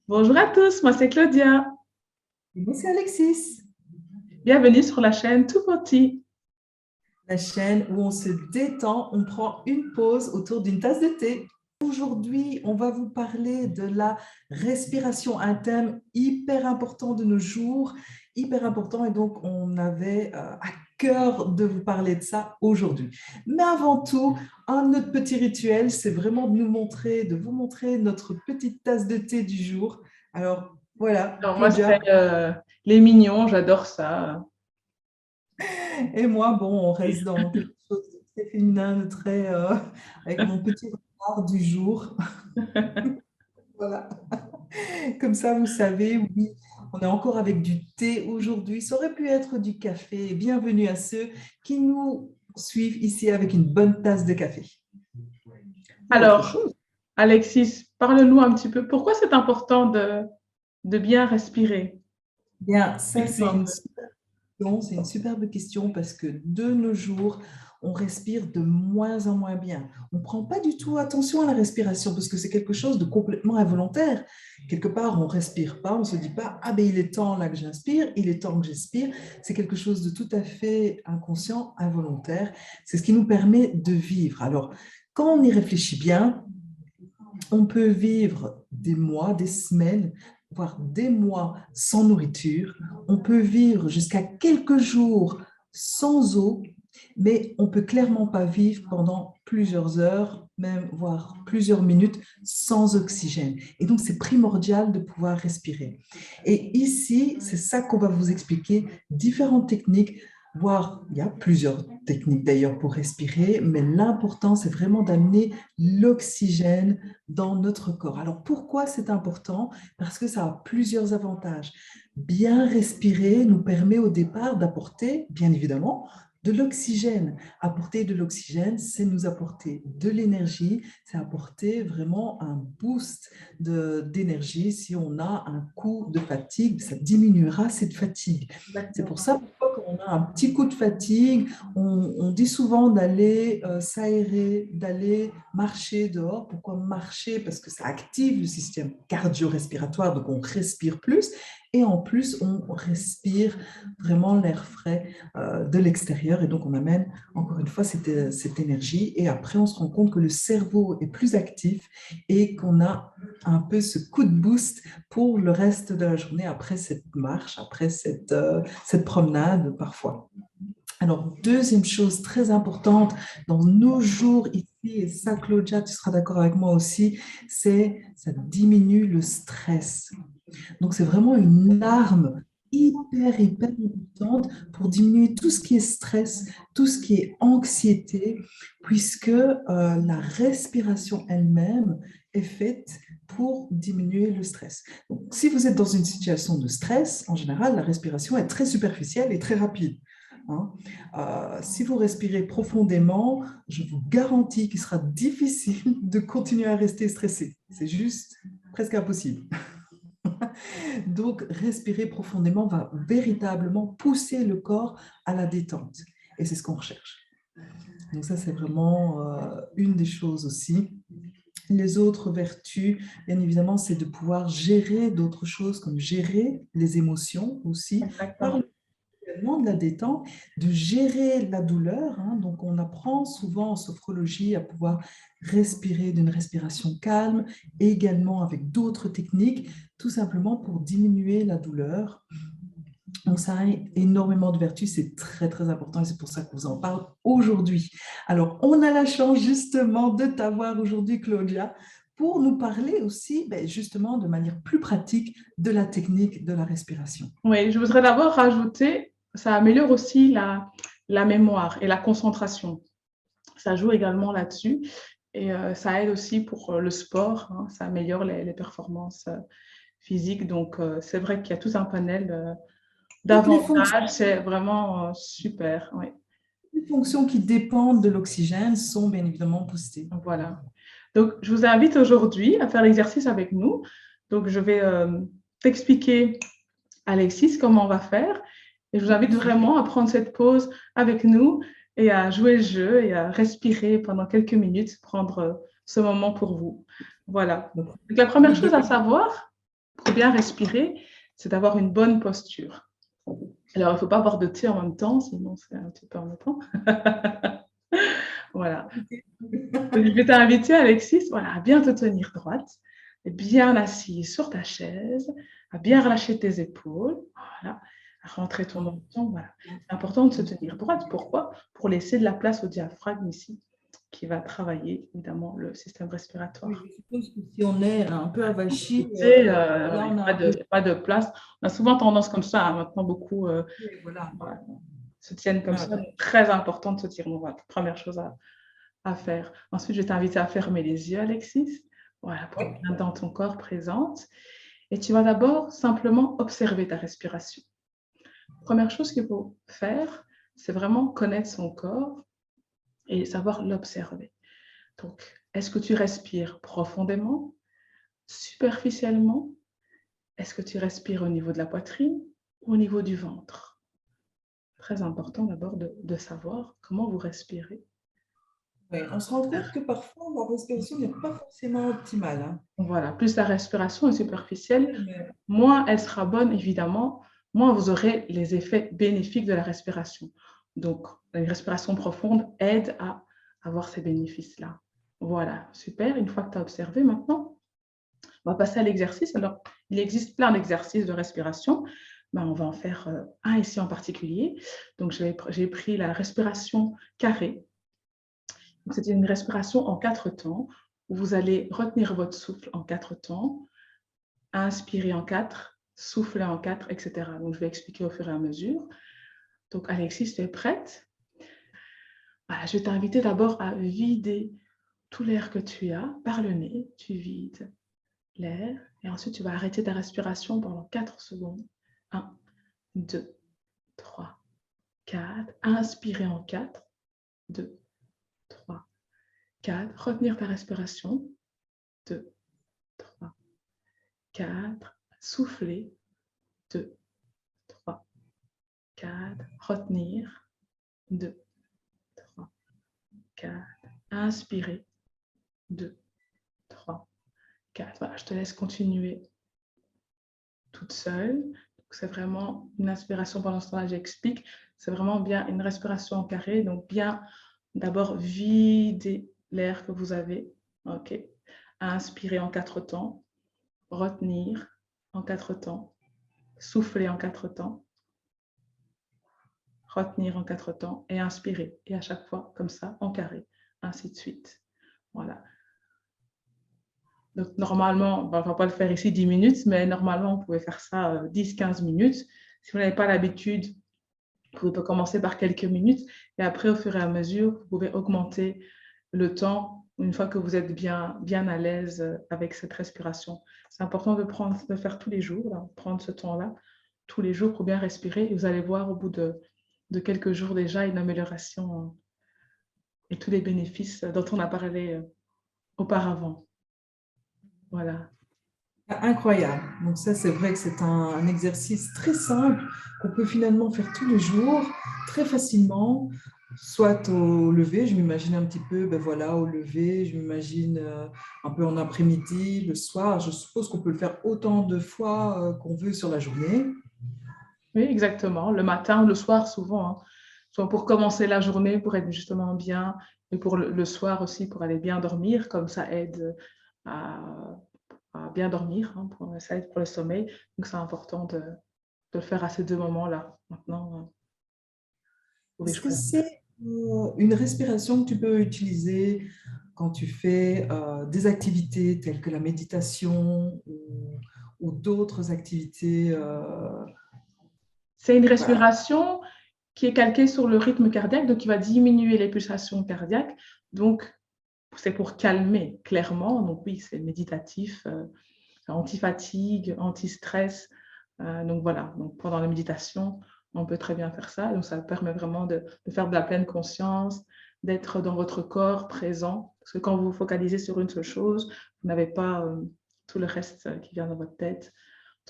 Bonjour à tous, moi c'est Claudia. Et moi, c'est Alexis, Bienvenue sur la chaîne Tout Petit. la chaîne où on se détend, on prend une pause autour d'une tasse de thé. Aujourd'hui, on va vous parler de la respiration, un thème hyper important de nos jours, hyper important, et donc on avait à cœur de vous parler de ça aujourd'hui. Mais avant tout, notre petit rituel, c'est vraiment de nous montrer, de vous montrer notre petite tasse de thé du jour. Alors voilà, Alors moi c'est Claudia. les mignons, j'adore ça. Et moi, bon, on reste dans quelque chose de très féminin, de très, avec mon petit regard du jour. Voilà. Comme ça, vous savez, oui, on est encore avec du thé aujourd'hui. Ça aurait pu être du café. Bienvenue à ceux qui nous suivent ici avec une bonne tasse de café. Ou autre Alors, chose. Alexis, parle-nous un petit peu. Pourquoi c'est important de bien respirer? Bien, ça, Explique-nous un peu. c'est une superbe question parce que de nos jours, on respire de moins en moins bien. On ne prend pas du tout attention à la respiration parce que c'est quelque chose de complètement involontaire. Quelque part, on ne respire pas, on ne se dit pas, ah ben il est temps là que j'inspire, il est temps que j'expire. C'est quelque chose de tout à fait inconscient, involontaire. C'est ce qui nous permet de vivre. Alors, quand on y réfléchit bien, on peut vivre des mois, des semaines, voire des mois sans nourriture. On peut vivre jusqu'à quelques jours sans eau, mais on peut clairement pas vivre pendant plusieurs heures, même voire plusieurs minutes sans oxygène. Et donc, c'est primordial de pouvoir respirer. Et ici, c'est ça qu'on va vous expliquer, différentes techniques, voire il y a plusieurs techniques d'ailleurs pour respirer, mais l'important, c'est vraiment d'amener l'oxygène dans notre corps. Alors pourquoi c'est important? Parce que ça a plusieurs avantages. Bien respirer nous permet au départ d'apporter, bien évidemment, de l'oxygène. Apporter de l'oxygène, c'est nous apporter de l'énergie, c'est apporter vraiment un boost d'énergie. Si on a un coup de fatigue, ça diminuera cette fatigue. C'est pour Exactement. ça, pourquoi, quand on a un petit coup de fatigue, on dit souvent d'aller s'aérer, d'aller marcher dehors. Pourquoi marcher? Parce que ça active le système cardio-respiratoire, donc on respire plus. Et en plus, on respire vraiment l'air frais de l'extérieur. Et donc, on amène encore une fois cette énergie. Et après, on se rend compte que le cerveau est plus actif et qu'on a un peu ce coup de boost pour le reste de la journée après cette marche, après cette promenade parfois. Alors, deuxième chose très importante dans nos jours ici, et ça, Claudia, tu seras d'accord avec moi aussi, c'est ça diminue le stress. Donc, c'est vraiment une arme hyper importante pour diminuer tout ce qui est stress, tout ce qui est anxiété, puisque la respiration elle-même est faite pour diminuer le stress. Donc, si vous êtes dans une situation de stress, en général, la respiration est très superficielle et très rapide. Hein. Si vous respirez profondément, je vous garantis qu'il sera difficile de continuer à rester stressé. C'est juste presque impossible. Donc, respirer profondément va véritablement pousser le corps à la détente. Et c'est ce qu'on recherche. Donc ça, c'est vraiment une des choses aussi. Les autres vertus, bien évidemment, c'est de pouvoir gérer d'autres choses, comme gérer les émotions aussi, par Exactement. également de la détente, de gérer la douleur. Hein. Donc, on apprend souvent en sophrologie à pouvoir respirer d'une respiration calme, et également avec d'autres techniques, tout simplement pour diminuer la douleur. Donc, ça a énormément de vertus, c'est très important et c'est pour ça que vous en parle aujourd'hui. Alors, on a la chance justement de t'avoir aujourd'hui, Claudia, pour nous parler aussi, ben, justement, de manière plus pratique de la technique de la respiration. Oui, je voudrais d'abord rajouter, ça améliore aussi la mémoire et la concentration. Ça joue également là-dessus et ça aide aussi pour le sport, hein, ça améliore les performances physiques. Donc, c'est vrai qu'il y a tout un panel Toutes les fonctions d'avantages, c'est vraiment super. Oui. Les fonctions qui dépendent de l'oxygène sont bien évidemment boostées. Voilà. Donc, je vous invite aujourd'hui à faire l'exercice avec nous. Donc, je vais t'expliquer, Alexis, comment on va faire. Et je vous invite vraiment à prendre cette pause avec nous et à jouer le jeu et à respirer pendant quelques minutes, prendre ce moment pour vous. Voilà. Donc, Donc, la première chose à savoir, pour bien respirer, c'est d'avoir une bonne posture. Alors, il ne faut pas boire de thé en même temps, sinon c'est un petit peu embêtant. Voilà. Je vais t'inviter, Alexis, voilà, à bien te tenir droite, bien assise sur ta chaise, à bien relâcher tes épaules, voilà, à rentrer ton menton. Voilà. C'est important de se tenir droite. Pourquoi? Pour laisser de la place au diaphragme ici, qui va travailler évidemment le système respiratoire. Oui, je suppose que si on est un peu avachi, Il n'y là on a a pas de place. On a souvent tendance comme ça, hein, maintenant beaucoup voilà. voilà, se tiennent comme Ouais, ça. Donc, très important de se tenir droite. Première chose à faire. Ensuite, je vais t'inviter à fermer les yeux, Alexis. Voilà, pour être ouais. bien dans ton corps présente. Et tu vas d'abord simplement observer ta respiration. Première chose qu'il faut faire, c'est vraiment connaître son corps et savoir l'observer. Donc, est-ce que tu respires profondément, superficiellement? Est-ce que tu respires au niveau de la poitrine ou au niveau du ventre? Très important d'abord de savoir comment vous respirez. Ouais, on se rend compte que parfois la respiration n'est pas forcément optimale. Hein. Voilà, plus la respiration est superficielle, Mais, moins elle sera bonne, évidemment, moins vous aurez les effets bénéfiques de la respiration. Donc, une respiration profonde aide à avoir ces bénéfices-là. Voilà, super. Une fois que tu as observé, maintenant, on va passer à l'exercice. Alors, il existe plein d'exercices de respiration. Ben, on va en faire un ici en particulier. Donc, j'ai pris la respiration carrée. C'est une respiration en 4 temps où vous allez retenir votre souffle en 4 temps, inspirer en 4, souffler en 4, etc. Donc, je vais expliquer au fur et à mesure. Donc, Alexis, tu es prête? Voilà, je vais t'inviter d'abord à vider tout l'air que tu as par le nez. Tu vides l'air et ensuite, tu vas arrêter ta respiration pendant 4 secondes. 1, 2, 3, 4. Inspirer en 4, 2, 3, 4. Retenir ta respiration. 2, 3, 4. Souffler. 2, 3, 4. Retenir. 2, 3, 4. Inspirer. 2, 3, 4. Voilà, je te laisse continuer toute seule. C'est vraiment une inspiration pendant ce temps-là, j'explique. C'est vraiment bien une respiration en carré. Donc, bien d'abord vider l'air que vous avez. OK. Inspirer en 4 temps. Retenir en 4 temps. Souffler en 4 temps. Retenir en 4 temps et inspirer. Et à chaque fois, comme ça, en carré. Ainsi de suite. Voilà. Donc, normalement, on ne va pas le faire ici 10 minutes, mais normalement, vous pouvez faire ça 10-15 minutes. Si vous n'avez pas l'habitude, vous pouvez commencer par quelques minutes et après, au fur et à mesure, vous pouvez augmenter le temps une fois que vous êtes bien à l'aise avec cette respiration. C'est important de faire tous les jours, là, prendre ce temps-là, tous les jours pour bien respirer. Et vous allez voir au bout de quelques jours déjà une amélioration et tous les bénéfices dont on a parlé auparavant. Voilà. incroyable. Donc ça, c'est vrai que c'est un exercice très simple qu'on peut finalement faire tous les jours, très facilement, soit au lever, je m'imagine un petit peu, ben voilà, au lever, je m'imagine un peu en après-midi, le soir. Je suppose qu'on peut le faire autant de fois qu'on veut sur la journée. Oui, exactement. Le matin ou le soir, souvent. Hein. Soit pour commencer la journée, pour être justement bien, et pour le soir aussi, pour aller bien dormir, comme ça aide à, à bien dormir, hein, ça aide pour le sommeil. Donc, c'est important de le faire à ces 2 moments-là. Maintenant, vous pouvez Est-ce que choisir. c'est une respiration que tu peux utiliser quand tu fais des activités telles que la méditation ou d'autres activités C'est une voilà. respiration qui est calquée sur le rythme cardiaque, donc qui va diminuer les pulsations cardiaques. Donc, c'est pour calmer, clairement. Donc, oui, c'est méditatif, anti-fatigue, anti-stress. Donc, voilà. Donc, pendant la méditation, on peut très bien faire ça. Donc, ça permet vraiment de faire de la pleine conscience, d'être dans votre corps présent. Parce que quand vous vous focalisez sur une seule chose, vous n'avez pas tout le reste qui vient dans votre tête.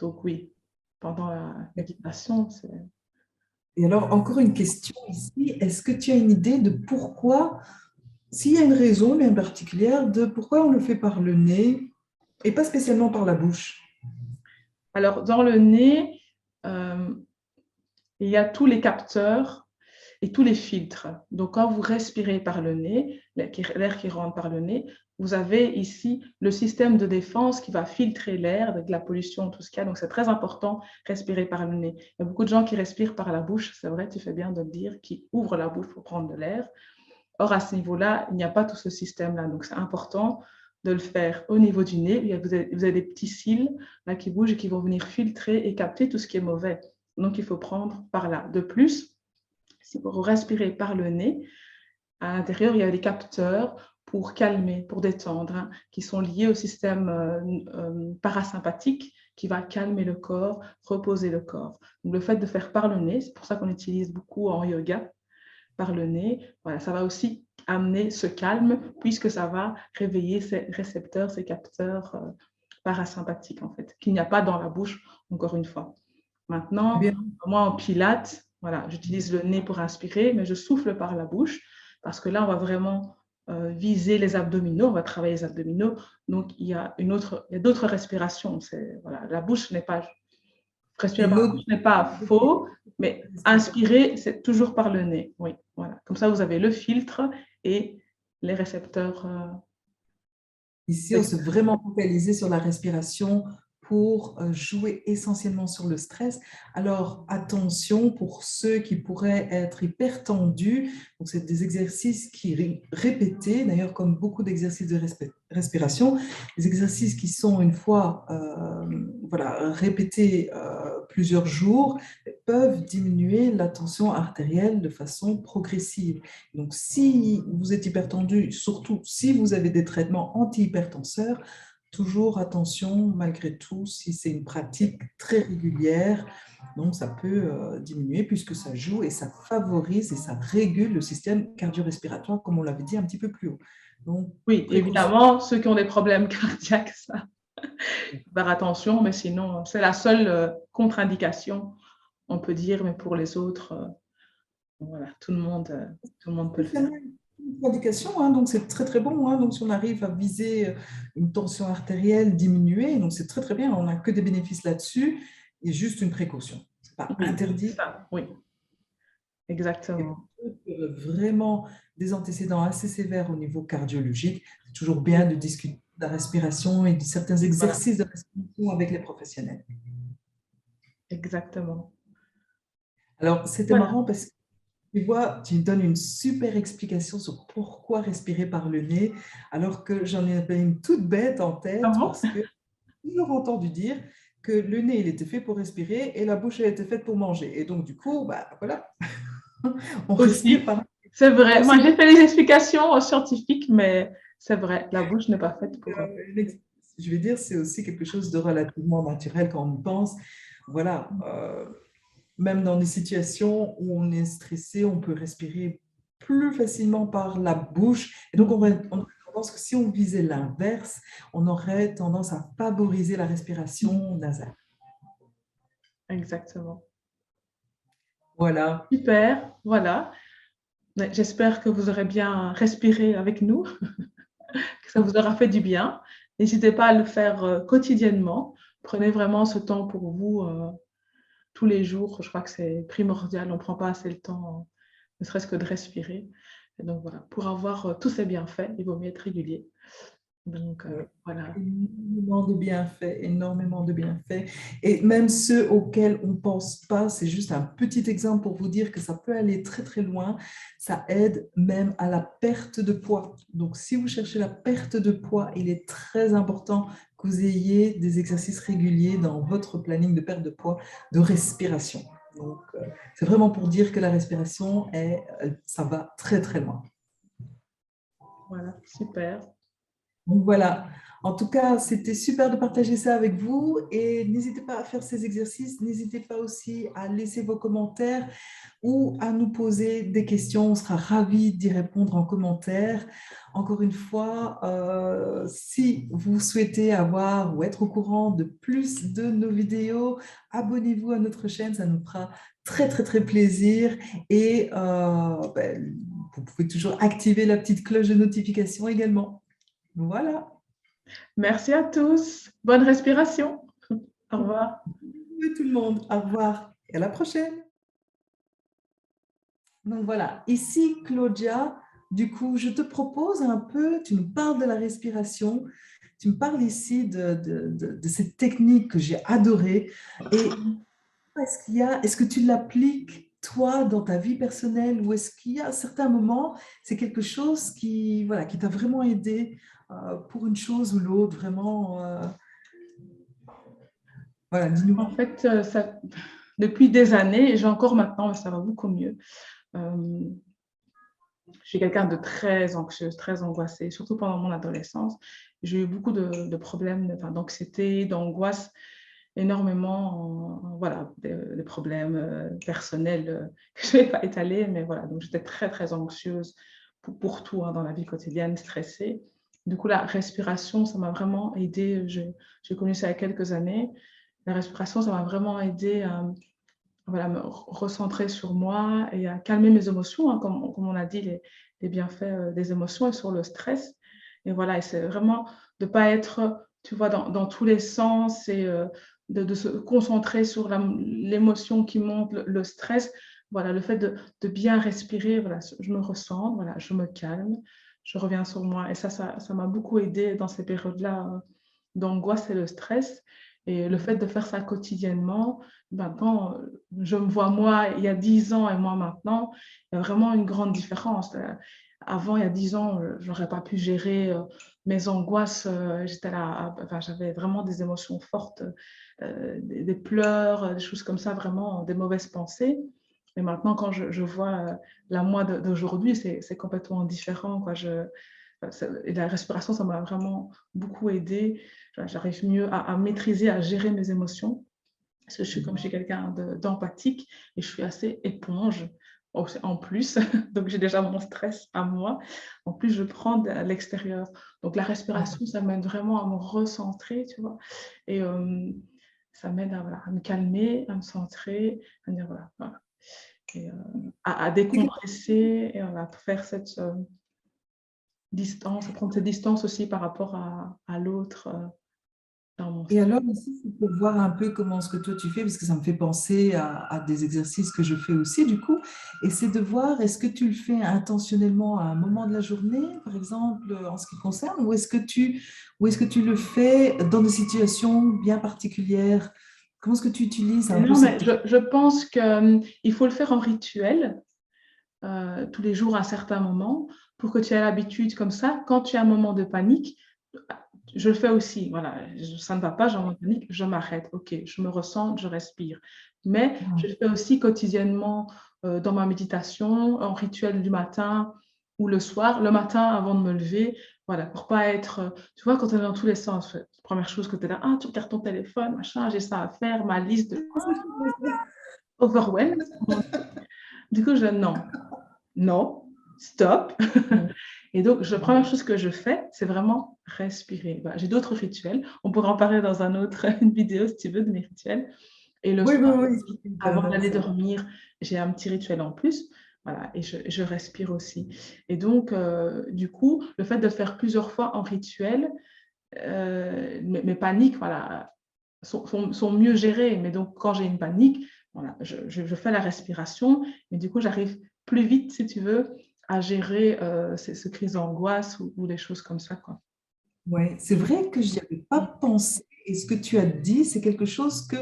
Donc, oui, pendant la méditation, c'est Et alors, encore une question ici. Est-ce que tu as une idée de pourquoi, s'il y a une raison bien particulière, de pourquoi on le fait par le nez et pas spécialement par la bouche? Alors, dans le nez, euh, il y a tous les capteurs et tous les filtres. Donc, quand vous respirez par le nez, l'air qui rentre par le nez, vous avez ici le système de défense qui va filtrer l'air avec la pollution, tout ce qu'il y a. Donc, c'est très important, respirer par le nez. Il y a beaucoup de gens qui respirent par la bouche, c'est vrai, tu fais bien de le dire, qui ouvrent la bouche pour prendre de l'air. Or, à ce niveau-là, il n'y a pas tout ce système-là. Donc, c'est important de le faire au niveau du nez. Vous avez des petits cils là, qui bougent et qui vont venir filtrer et capter tout ce qui est mauvais. Donc, il faut prendre par là. De plus, si vous respirez par le nez, à l'intérieur, il y a des capteurs pour calmer, pour détendre, hein, qui sont liés au système parasympathique qui va calmer le corps, reposer le corps. Donc, le fait de faire par le nez, c'est pour ça qu'on utilise beaucoup en yoga, par le nez, voilà, ça va aussi amener ce calme puisque ça va réveiller ces récepteurs, ces capteurs parasympathiques en fait, qu'il n'y a pas dans la bouche, encore une fois. Eh Maintenant, bien, moi en pilates, voilà, j'utilise le nez pour inspirer, mais je souffle par la bouche parce que là, on va vraiment viser les abdominaux, on va travailler les abdominaux. Donc, il y a d'autres respirations. Voilà, la bouche n'est pas c'est respirer par une la autre bouche n'est pas faux, mais inspirer, c'est toujours par le nez. Oui, voilà. Comme ça, vous avez le filtre et les récepteurs. Ici, on s'est vraiment focalisé sur la respiration pour jouer essentiellement sur le stress. Alors, attention pour ceux qui pourraient être hyper tendus. Donc, c'est des exercices qui répétés, d'ailleurs, comme beaucoup d'exercices de respiration, des exercices qui sont une fois voilà, répétés plusieurs jours peuvent diminuer la tension artérielle de façon progressive. Donc, si vous êtes hypertendu, surtout si vous avez des traitements antihypertenseurs, toujours attention malgré tout si c'est une pratique très régulière. Donc, ça peut diminuer puisque ça joue et ça favorise et ça régule le système cardio-respiratoire, comme on l'avait dit un petit peu plus haut. Donc, Oui, précaution. évidemment, ceux qui ont des problèmes cardiaques, ça, faire attention, mais sinon, c'est la seule contre-indication, on peut dire, mais pour les autres, voilà, tout le monde peut le faire. Une indication, hein, donc c'est très très bon. Hein, donc si on arrive à viser une tension artérielle diminuée, donc c'est très très bien. On n'a que des bénéfices là-dessus et juste une précaution. C'est pas Oui, c'est interdit. ça, oui, Et pour exactement. ceux qui auraient vraiment des antécédents assez sévères au niveau cardiologique, c'est toujours bien de discuter de la respiration et de certains Voilà, exercices de respiration avec les professionnels. exactement. Alors, c'était Voilà. marrant parce que tu vois, tu me donnes une super explication sur pourquoi respirer par le nez, alors que j'en avais une toute bête en Ah tête bon? parce que j'ai toujours entendu dire que le nez, il était fait pour respirer et la bouche, elle était faite pour manger. Et donc, du coup, bah, voilà, on respire Aussi, par... c'est vrai. Donc, Moi, c'est j'ai fait les explications scientifiques, mais c'est vrai, la bouche n'est pas faite pour. je vais dire, c'est aussi quelque chose de relativement naturel quand on y pense. Voilà, même dans des situations où on est stressé, on peut respirer plus facilement par la bouche. Et donc, on aurait tendance que si on visait l'inverse, on aurait tendance à favoriser la respiration nasale. Exactement. Voilà. Super, voilà. J'espère que vous aurez bien respiré avec nous, que ça vous aura fait du bien. N'hésitez pas à le faire quotidiennement. Prenez vraiment ce temps pour vous tous les jours. Je crois que c'est primordial. On ne prend pas assez le temps, ne serait-ce que de respirer. Et donc voilà, pour avoir tous ces bienfaits, il vaut mieux être régulier. Donc voilà. Énormément de bienfaits, énormément de bienfaits. Et même ceux auxquels on ne pense pas, c'est juste un petit exemple pour vous dire que ça peut aller très très loin. Ça aide même à la perte de poids. Donc si vous cherchez la perte de poids, il est très important que vous ayez des exercices réguliers dans votre planning de perte de poids, de respiration. Donc c'est vraiment pour dire que la respiration, ça va très très loin. Voilà, super. Donc voilà. En tout cas, c'était super de partager ça avec vous et n'hésitez pas à faire ces exercices. N'hésitez pas aussi à laisser vos commentaires ou à nous poser des questions. On sera ravis d'y répondre en commentaire. Encore une fois, si vous souhaitez avoir ou être au courant de plus de nos vidéos, abonnez-vous à notre chaîne. Ça nous fera très, très, très plaisir. Et vous pouvez toujours activer la petite cloche de notification également. Voilà. Merci à tous. Bonne respiration. Au revoir. Salut tout le monde. Au revoir et à la prochaine. Donc voilà, ici Claudia, du coup, je te propose un peu, tu nous parles de la respiration, tu me parles ici de cette technique que j'ai adorée. Et est-ce que tu l'appliques toi dans ta vie personnelle ou est-ce qu'il y a à certains moments, c'est quelque chose qui, voilà, qui t'a vraiment aidé pour une chose ou l'autre, vraiment, voilà, dis-nous. En fait, depuis des années, et j'ai encore maintenant, mais ça va beaucoup mieux. Euh, je suis quelqu'un de très anxieuse, très angoissée, surtout pendant mon adolescence. J'ai eu beaucoup de problèmes, enfin, d'anxiété, d'angoisse, énormément, voilà, des problèmes personnels que je ne vais pas étaler, mais voilà, donc j'étais très, très anxieuse pour tout hein, dans la vie quotidienne, stressée. Du coup, la respiration, ça m'a vraiment aidée. J'ai connu ça il y a quelques années. La respiration, ça m'a vraiment aidée à voilà, me recentrer sur moi et à calmer mes émotions, hein, comme on a dit, les bienfaits des émotions et sur le stress. Et voilà, et c'est vraiment de ne pas être, tu vois, dans tous les sens et de se concentrer sur l'émotion qui monte, le stress. Voilà, le fait de bien respirer, voilà, je me ressens, voilà, je me calme, je reviens sur moi. Et ça m'a beaucoup aidé dans ces périodes-là d'angoisse et de stress. Et le fait de faire ça quotidiennement, maintenant, je me vois moi il y a 10 ans et moi maintenant, il y a vraiment une grande différence. Avant, il y a 10 ans, je n'aurais pas pu gérer mes angoisses. J'étais là, enfin, j'avais vraiment des émotions fortes, des pleurs, des choses comme ça, vraiment des mauvaises pensées. Et maintenant, quand je vois la moi d'aujourd'hui, c'est complètement différent, quoi. Et la respiration, ça m'a vraiment beaucoup aidé. J'arrive mieux à maîtriser, à gérer mes émotions. Parce que je suis quelqu'un d'empathique et je suis assez éponge en plus. Donc, j'ai déjà mon stress à moi. En plus, je prends de l'extérieur. Donc, la respiration, ça m'aide vraiment à me recentrer, tu vois. Et ça m'aide à, voilà, à me calmer, à me centrer, à me dire voilà, voilà. Et à décompresser et à faire cette distance, à prendre cette distance aussi par rapport à l'autre dans mon Et stress. alors aussi, c'est pour voir un peu comment ce que toi tu fais, parce que ça me fait penser à des exercices que je fais aussi du coup, et c'est de voir est-ce que tu le fais intentionnellement à un moment de la journée, par exemple, en ce qui concerne, ou est-ce que tu le fais dans des situations bien particulières? Comment est-ce que tu utilises un peu Non, cette mais technique? je pense qu'il faut le faire en rituel, tous les jours à certains moments, pour que tu aies l'habitude comme ça. Quand tu as un moment de panique, je le fais aussi. Voilà, ça ne va pas, j'ai un moment de panique, je m'arrête. OK, je me ressens, je respire. Mais je le fais aussi quotidiennement dans ma méditation, en rituel du matin ou le soir, le matin avant de me lever. Voilà, pour pas être, tu vois, quand tu es dans tous les sens, première chose que tu es là, ah, tu regardes ton téléphone, machin, j'ai ça à faire, ma liste de overwhelmed. Du coup, non, non, stop. Et donc, la première chose que je fais, c'est vraiment respirer. Bah, j'ai d'autres rituels. On pourra en parler dans une vidéo si tu veux de mes rituels. Et le Oui, oui, soir aussi, oui, avant j'aimerais d'aller ça. dormir, j'ai un petit rituel en plus. Voilà, et je respire aussi. Et donc, du coup, le fait de le faire plusieurs fois en rituel, mes paniques, voilà, sont mieux gérées. Mais donc, quand j'ai une panique, voilà, je fais la respiration, mais du coup, j'arrive plus vite, si tu veux, à gérer ce crise d'angoisse ou des choses comme ça, quoi. Ouais, c'est vrai que je n'y avais pas pensé, et ce que tu as dit, c'est quelque chose que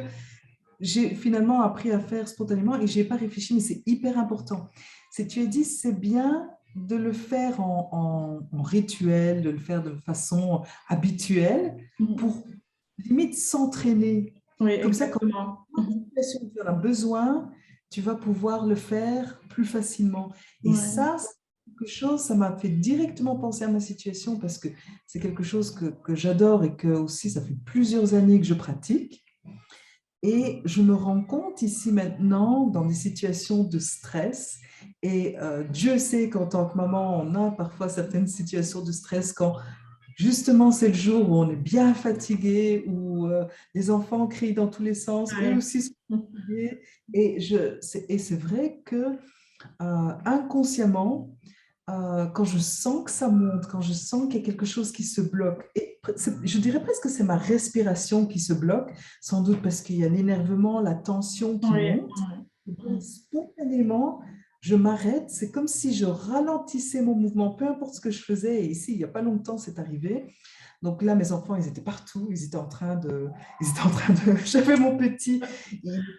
j'ai finalement appris à faire spontanément et je n'y ai pas réfléchi, mais c'est hyper important. C'est, tu as dit, c'est bien de le faire en rituel, de le faire de façon habituelle Mhm. pour limite s'entraîner. Oui, Comme ça, quand exactement. Mhm. tu en as besoin, tu vas pouvoir le faire plus facilement. Et Ouais. ça, c'est quelque chose, ça m'a fait directement penser à ma situation parce que c'est quelque chose que j'adore et que aussi ça fait plusieurs années que je pratique. Et je me rends compte ici maintenant, dans des situations de stress, et Dieu sait qu'en tant que maman, on a parfois certaines situations de stress quand justement c'est le jour où on est bien fatigué, où les enfants crient dans tous les sens, eux Ouais. aussi sont Mhm. fatigués. Et c'est vrai que inconsciemment, quand je sens que ça monte, quand je sens qu'il y a quelque chose qui se bloque, et je dirais presque que c'est ma respiration qui se bloque, sans doute parce qu'il y a l'énervement, la tension qui Oui, monte. Et donc, spontanément, je m'arrête. C'est comme si je ralentissais mon mouvement, peu importe ce que je faisais. Et ici, il n'y a pas longtemps, c'est arrivé. Donc là, mes enfants, ils étaient partout. J'avais mon petit,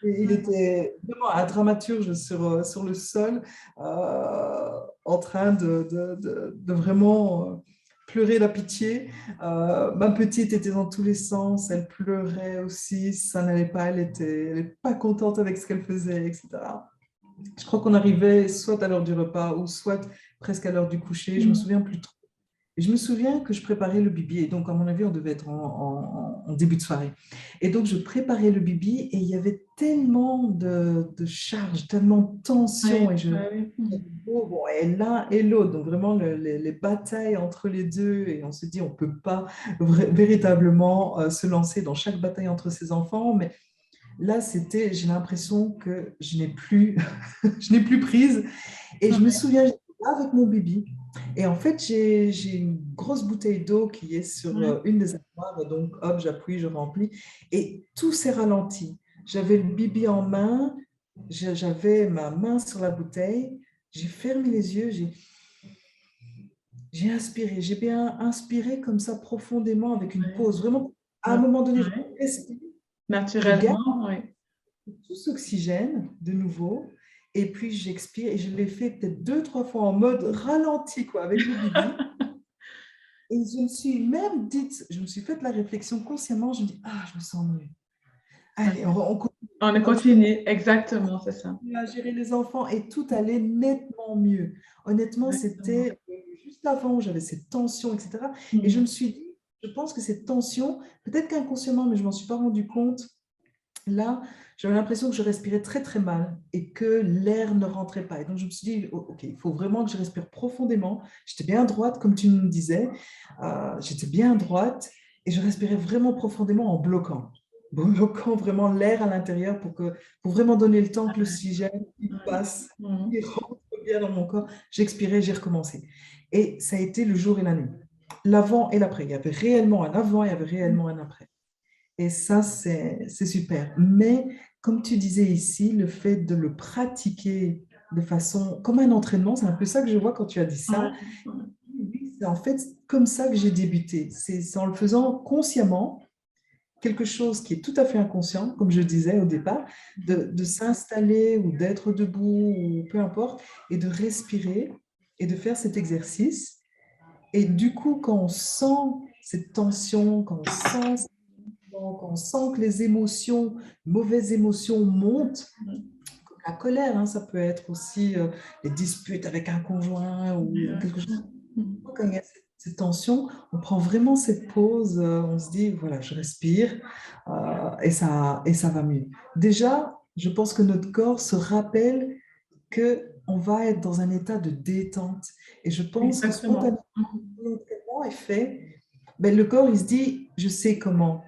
il était vraiment un dramaturge sur le sol, en train de vraiment pleurer la pitié. Ma petite était dans tous les sens, elle pleurait aussi, ça n'allait pas, elle était pas contente avec ce qu'elle faisait, etc. Je crois qu'on arrivait soit à l'heure du repas ou soit presque à l'heure du coucher, je me souviens plus trop. Et je me souviens que je préparais le bibi, et donc à mon avis, on devait être en début de soirée. Et donc je préparais le bibi, et il y avait tellement de charges, tellement de tension, oui, et oui, oui. bon, et l'un et l'autre, donc vraiment les batailles entre les deux, et on se dit, on ne peut pas véritablement se lancer dans chaque bataille entre ses enfants, mais là, j'ai l'impression que je n'ai plus, je n'ai plus prise. Et je me souviens, j'étais là avec mon bibi. Et en fait, j'ai une grosse bouteille d'eau qui est sur Oui, une des armoires. Donc, hop, j'appuie, je remplis. Et tout s'est ralenti. J'avais le bibi en main, j'avais ma main sur la bouteille. J'ai fermé les yeux, j'ai inspiré. J'ai bien inspiré comme ça profondément avec une oui, pause. Vraiment, à un oui, moment donné, je oui. respire, je garde Naturellement, oui. tout cet oxygène de nouveau. Et puis j'expire, et je l'ai fait peut-être deux, trois fois en mode ralenti, quoi, avec le bibi. Et je me suis même dite, je me suis fait la réflexion consciemment, je me dis, ah, je me sens mieux. Allez, on continue. On est Je continue continué, exactement, c'est ça. à gérer les enfants, et tout allait nettement mieux. Honnêtement, Exactement. c'était juste avant où j'avais cette tension, etc. Et je me Mm. suis dit, je pense que cette tension, peut-être qu'inconsciemment, mais je ne m'en suis pas rendu compte, là, j'avais l'impression que je respirais très très mal et que l'air ne rentrait pas. Et donc je me suis dit, oh, ok, il faut vraiment que je respire profondément. J'étais bien droite, comme tu me disais. J'étais bien droite, et je respirais vraiment profondément en bloquant. Bloquant vraiment l'air à l'intérieur pour vraiment donner le temps que l'oxygène il Ouais. passe, Mm. il rentre bien dans mon corps. J'expirais, j'ai recommencé. Et ça a été le jour et la nuit. L'avant et l'après. Il y avait réellement un avant, il y avait réellement un après. Et ça, c'est super. Mais comme tu disais ici, le fait de le pratiquer de façon comme un entraînement, c'est un peu ça que je vois quand tu as dit ça. Ouais. Ouais. Oui, c'est en fait comme ça que j'ai débuté. C'est en le faisant consciemment, quelque chose qui est tout à fait inconscient, comme je disais au départ, de s'installer ou d'être debout ou peu importe, et de respirer et de faire cet exercice. Et du coup, quand on sent cette tension, quand on sent que les émotions, mauvaises émotions montent, comme la colère, hein, ça peut être aussi les disputes avec un conjoint ou quelque chose. Mm. Quand il y a cette tension, on prend vraiment cette pause, on se dit, voilà, je respire, et ça va mieux. Déjà, je pense que notre corps se rappelle que on va être dans un état de détente. Et je pense que Exactement. spontanément, l'entraînement est fait, ben, le corps, il se dit, je sais comment.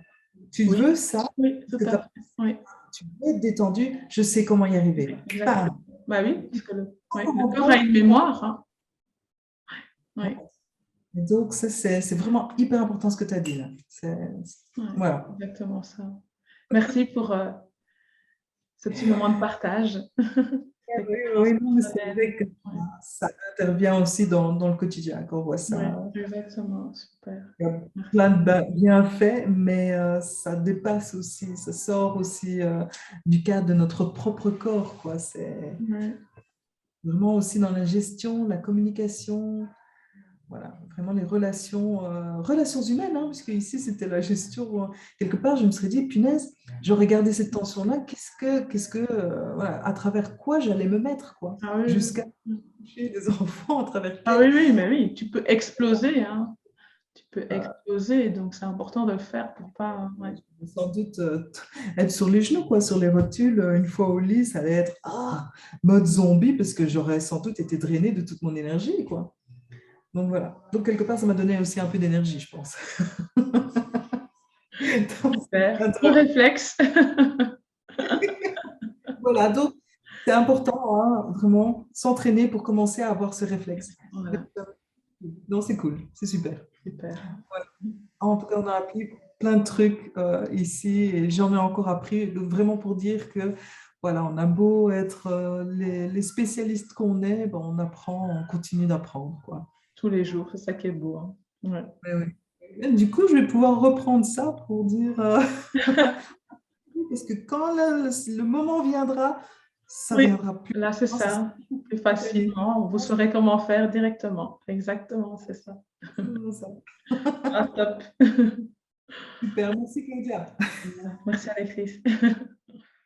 Tu Oui, veux ça, oui, parce tout que à fait. Oui, tu veux être détendu, je sais comment y oui, arriver. exactement. Bam. Bah oui, parce que Sans oui, s'en le rendre corps a compte. une mémoire, hein. Oui, Et donc, ça, c'est vraiment hyper important ce que tu as dit là. oui, Voilà. exactement ça. Merci pour ce petit moment de partage. Oui, C'est oui, non, mais c'est exceptionnel. vrai que Oui, ça intervient aussi dans le quotidien quand on voit oui, ça. exactement. Super. Il y a plein Merci. de bienfaits, mais ça dépasse aussi, ça sort aussi du cadre de notre propre corps, quoi. C'est Ouais. vraiment aussi dans la gestion, la communication, voilà, vraiment les relations humaines, hein, parce que ici c'était la gestion. Quelque part, je me serais dit, punaise, j'aurais gardé cette tension-là, voilà, à travers quoi j'allais me mettre, quoi, Ah oui, jusqu'à oui. toucher des enfants, à travers Ah oui, quels. oui, mais oui, tu peux exploser, hein. Tu peux exploser, donc c'est important de le faire pour pas. Ouais. Sans doute être sur les genoux, quoi, sur les rotules, une fois au lit, ça allait être mode zombie, parce que j'aurais sans doute été drainée de toute mon énergie, quoi. Donc voilà. Donc quelque part, ça m'a donné aussi un peu d'énergie, je pense. Donc, Super. à Bon travers- réflexe. voilà, donc c'est important, hein, vraiment, s'entraîner pour commencer à avoir ce réflexe. Ouais, Non, c'est cool, c'est super. Super. Voilà. En tout cas, on a appris plein de trucs ici et j'en ai encore appris vraiment pour dire que voilà, on a beau être les spécialistes qu'on est, ben, on apprend, on continue d'apprendre, quoi. Tous les jours, c'est ça qui est beau, hein. Ouais. Ouais, ouais. Et du coup, je vais pouvoir reprendre ça pour dire, parce que quand le moment viendra, ça Oui, viendra plus. là, c'est Ça sera ça. Plus spontané. facilement, vous saurez comment faire directement. Exactement, c'est ça. Vraiment ça. Ah, top. Super, merci Claudia. Merci Alexis.